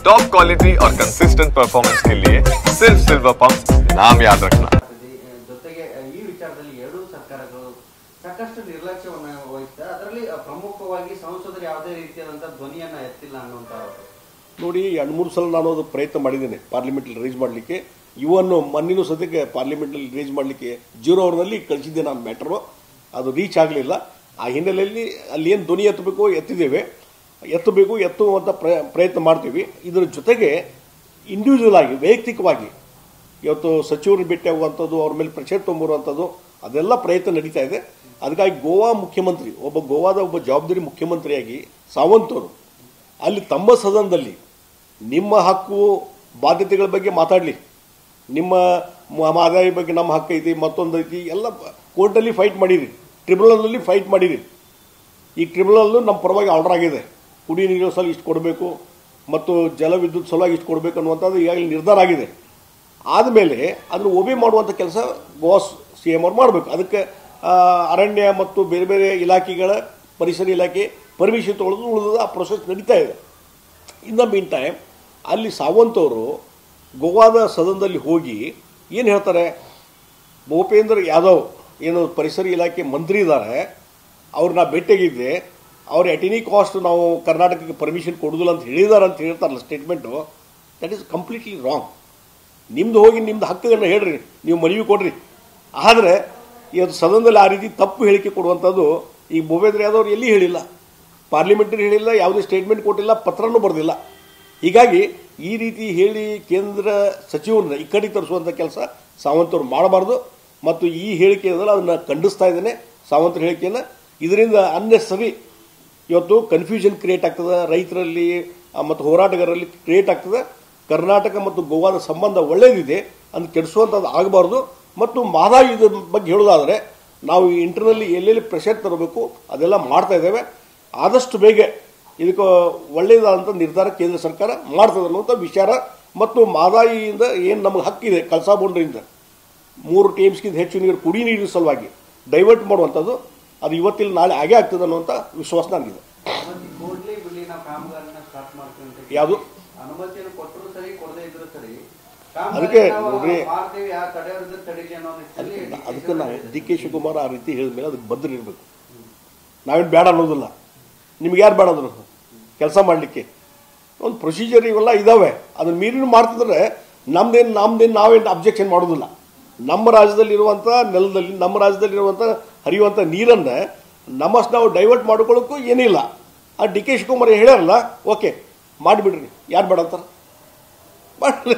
Top quality और consistent performance के लिए सिर्फ सिल्वर पंप नाम याद रखना। ಜೊತೆಗೆ ಈ ವಿಚಾರದಲ್ಲಿ ಎರಡೂ ಸರ್ಕಾರಗಳು ಸಾಕಷ್ಟು ನಿರ್ಲಕ್ಷ್ಯವನ್ನು ವಹಿಸುತ್ತೆ. ಅದರಲ್ಲಿ ಪ್ರಮುಖವಾಗಿ ಸಂಸದರು ಯಾವುದೇ ರೀತಿಯಾದಂತಹ ಧ್ವನಿಯನ್ನ ಎತ್ತಿಲ್ಲ ಅನ್ನುವಂತ ನೋಡಿ 2-3 ಸಲ ನಾನು ಅದು ಪ್ರಯತ್ನ ಮಾಡಿದ್ದೇನೆ ಪಾರ್ಲಿಮೆಂಟಲ್ಲಿ ರೇಸ್ ಮಾಡಲಿಕ್ಕೆ. ಇವನ್ನು ಮೊನ್ನೆನೂ ಸದ್ಯಕ್ಕೆ ಪಾರ್ಲಿಮೆಂಟಲ್ಲಿ ರೇಸ್ ಮಾಡಲಿಕ್ಕೆ 0 ಅವರ್ನಲ್ಲಿ ಕಳಿಸಿದ್ದೆ ನಾನು ಮ್ಯಾಟ್ರು. ಅದು ರೀಚ್ ಆಗಲಿಲ್ಲ. ಆ ಹಿನ್ನೆಲೆಯಲ್ಲಿ ಅಲ್ಲಿ ಏನು ಧ್ವನಿ ಎತ್ತಿದ್ದೇವೆ, ಎತ್ತುವಂಥ ಪ್ರಯತ್ನ ಮಾಡ್ತೀವಿ. ಇದರ ಜೊತೆಗೆ ಇಂಡಿವಿಜುವಲ್ ಆಗಿ ವೈಯಕ್ತಿಕವಾಗಿ ಇವತ್ತು ಸಚಿವರನ್ನು ಭೇಟಿ ಆಗುವಂಥದ್ದು, ಅವ್ರ ಮೇಲೆ ಪ್ರೆಷರ್ ತೊಗೊಂಬರುವಂಥದ್ದು ಅದೆಲ್ಲ ಪ್ರಯತ್ನ ನಡೀತಾ ಇದೆ. ಅದಕ್ಕಾಗಿ ಗೋವಾ ಮುಖ್ಯಮಂತ್ರಿ, ಗೋವಾದ ಒಬ್ಬ ಜವಾಬ್ದಾರಿ ಮುಖ್ಯಮಂತ್ರಿಯಾಗಿ ಸಾವಂತ್ ಅವರು ಅಲ್ಲಿ ತಮ್ಮ ಸದನದಲ್ಲಿ ನಿಮ್ಮ ಹಕ್ಕು ಬಾಧ್ಯತೆಗಳ ಬಗ್ಗೆ ಮಾತಾಡಲಿ, ನಿಮ್ಮ ಆದಾಯ ಬಗ್ಗೆ ನಮ್ಮ ಹಕ್ಕು ಐತಿ, ಮತ್ತೊಂದು ಐತಿ, ಎಲ್ಲ ಕೋರ್ಟಲ್ಲಿ ಫೈಟ್ ಮಾಡಿರಿ, ಟ್ರಿಬ್ಯುನಲ್ನಲ್ಲಿ ಫೈಟ್ ಮಾಡಿರಿ. ಈ ಟ್ರಿಬ್ಯುನಲ್ಲು ನಮ್ಮ ಪರವಾಗಿ ಆರ್ಡರ್ ಆಗಿದೆ. ಕುಡಿ ನೀರಿನ ಸಲ ಇಷ್ಟು ಕೊಡಬೇಕು ಮತ್ತು ಜಲವಿದ್ಯುತ್ ಸಲುವಾಗಿ ಇಷ್ಟು ಕೊಡಬೇಕು ಅನ್ನುವಂಥದ್ದು ಈಗಾಗಲೇ ನಿರ್ಧಾರ ಆಗಿದೆ. ಆದಮೇಲೆ ಅದನ್ನು ಒಬೆ ಮಾಡುವಂಥ ಕೆಲಸ ಗೋವಾ CM ಅವ್ರು ಮಾಡಬೇಕು. ಅದಕ್ಕೆ ಅರಣ್ಯ ಮತ್ತು ಬೇರೆ ಬೇರೆ ಇಲಾಖೆಗಳ ಪರಿಸರ ಇಲಾಖೆ ಪರ್ಮಿಷನ್ ತೊಗೊಳ್ಳೋದು ಉಳಿದ ಆ ಪ್ರೊಸೆಸ್ ನಡೀತಾ ಇದೆ. ಇನ್ ದ ಮೀನ್ ಟೈಮ್ ಅಲ್ಲಿ ಸಾವಂತ್ ಅವರು ಗೋವಾದ ಸದನದಲ್ಲಿ ಹೋಗಿ ಏನು ಹೇಳ್ತಾರೆ, ಭೂಪೇಂದ್ರ ಯಾದವ್ ಏನು ಪರಿಸರ ಇಲಾಖೆ ಮಂತ್ರಿ ಇದ್ದಾರೆ, ಅವ್ರನ್ನ ಭೇಟಿಯಾಗಿದ್ದೆ, ಅವ್ರು ಎಟ್ ಎನಿ ಕಾಸ್ಟ್ ನಾವು ಕರ್ನಾಟಕಕ್ಕೆ ಪರ್ಮಿಷನ್ ಕೊಡೋದಿಲ್ಲ ಅಂತ ಹೇಳಿದ್ದಾರೆ ಅಂತ ಹೇಳ್ತಾರಲ್ಲ statement. That is completely wrong. ನಿಮ್ಮದು ಹೋಗಿ ನಿಮ್ಮದು ಹಕ್ಕನ್ನು ಹೇಳ್ರಿ, ನೀವು ಮನವಿ ಕೊಡ್ರಿ. ಆದರೆ ಇವತ್ತು ಸದನದಲ್ಲಿ ಆ ರೀತಿ ತಪ್ಪು ಹೇಳಿಕೆ ಕೊಡುವಂಥದ್ದು ಈ ಭೂಪೇಂದ್ರ ಯಾದವ್ ಎಲ್ಲಿ ಹೇಳಿಲ್ಲ, ಪಾರ್ಲಿಮೆಂಟರಿ ಹೇಳಿಲ್ಲ, ಯಾವುದೇ ಸ್ಟೇಟ್ಮೆಂಟ್ ಕೊಟ್ಟಿಲ್ಲ, ಪತ್ರನೂ ಬರೆದಿಲ್ಲ. ಹೀಗಾಗಿ ಈ ರೀತಿ ಹೇಳಿ ಕೇಂದ್ರ ಸಚಿವರನ್ನ ಈ ಕಡೆ ತರಿಸುವಂಥ ಕೆಲಸ ಸಾವಂತ್ ಅವರು ಮಾಡಬಾರ್ದು. ಮತ್ತು ಈ ಹೇಳಿಕೆ ಇದಲ್ಲ ಅದನ್ನು ಖಂಡಿಸ್ತಾ ಇದ್ದೇನೆ, ಸಾವಂತರ ಹೇಳಿಕೆಯನ್ನು. ಇದರಿಂದ ಅನ್ನೆಸರಿ ಇವತ್ತು ಕನ್ಫ್ಯೂಷನ್ ಕ್ರಿಯೇಟ್ ಆಗ್ತದೆ ರೈತರಲ್ಲಿ ಮತ್ತು ಹೋರಾಟಗಾರರಲ್ಲಿ ಕ್ರಿಯೇಟ್ ಆಗ್ತದೆ. ಕರ್ನಾಟಕ ಮತ್ತು ಗೋವಾದ ಸಂಬಂಧ ಒಳ್ಳೆಯದಿದೆ, ಅದನ್ನು ಕೆಡಿಸುವಂಥದ್ದು ಆಗಬಾರ್ದು. ಮತ್ತು ಮಹದಾಯಿದ ಬಗ್ಗೆ ಹೇಳೋದಾದರೆ ನಾವು ಇಂಟರ್ನಲ್ಲಿ ಎಲ್ಲೆಲ್ಲಿ ಪ್ರೆಷರ್ ತರಬೇಕು ಅದೆಲ್ಲ ಮಾಡ್ತಾ ಇದ್ದೇವೆ. ಆದಷ್ಟು ಬೇಗ ಇದಕ್ಕೆ ಒಳ್ಳೆಯದಾದಂಥ ನಿರ್ಧಾರ ಕೇಂದ್ರ ಸರ್ಕಾರ ಮಾಡ್ತದೆ ಅನ್ನುವಂಥ ವಿಚಾರ. ಮತ್ತು ಮಹದಾಯಿಯಿಂದ ಏನು ನಮಗೆ ಹಕ್ಕಿದೆ, ಕಳಸಾ ಬಂಡೂರಿಯಿಂದ 3 TMSಗಿಂತ ಹೆಚ್ಚು ನೀರು ಕುಡಿ ನೀರಿನ ಸಲುವಾಗಿ ಡೈವರ್ಟ್ ಮಾಡುವಂಥದ್ದು ಅದು ಇವತ್ತಿಲ್ಲ ನಾಳೆ ಆಗೇ ಆಗ್ತದೆ ಅನ್ನುವಂಥ ವಿಶ್ವಾಸ ನನಗಿದೆ. ಯಾವುದು ಅದಕ್ಕೆ ನೋಡ್ರಿ, ಅದಕ್ಕೆ ನಾವು DK ಶಿವಕುಮಾರ್ ಆ ರೀತಿ ಹೇಳಿದ ಮೇಲೆ ಅದಕ್ಕೆ ಬದ್ಧ ಇರಬೇಕು. ನಾವೇನು ಬೇಡ ಅನ್ನೋದಿಲ್ಲ. ನಿಮ್ಗೆ ಯಾರು ಬೇಡ ಅಂದರು ಕೆಲಸ ಮಾಡಲಿಕ್ಕೆ? ಒಂದು ಪ್ರೊಸೀಜರ್ ಇವೆಲ್ಲ ಇದ್ದಾವೆ. ಅದನ್ನು ಮೀರಿನೂ ಮಾಡ್ತಿದ್ರೆ ನಮ್ದೇನು ನಾವೇನು ಅಬ್ಜೆಕ್ಷನ್ ಮಾಡೋದಿಲ್ಲ. ನಮ್ಮ ರಾಜ್ಯದಲ್ಲಿರುವಂಥ ನೆಲದಲ್ಲಿ, ನಮ್ಮ ರಾಜ್ಯದಲ್ಲಿರುವಂಥ ಹರಿಯುವಂಥ ನೀರನ್ನು ನಮ್ಮಷ್ಟು ನಾವು ಡೈವರ್ಟ್ ಮಾಡ್ಕೊಳ್ಳೋಕ್ಕೂ ಏನಿಲ್ಲ. ಆ DK ಶಿವಕುಮಾರ್ ಹೇಳ್ಯಾರಲ್ಲ, ಓಕೆ ಮಾಡಿಬಿಡ್ರಿ, ಯಾರು ಬೇಡ ಅಂತಾರೆ, ಮಾಡಿ.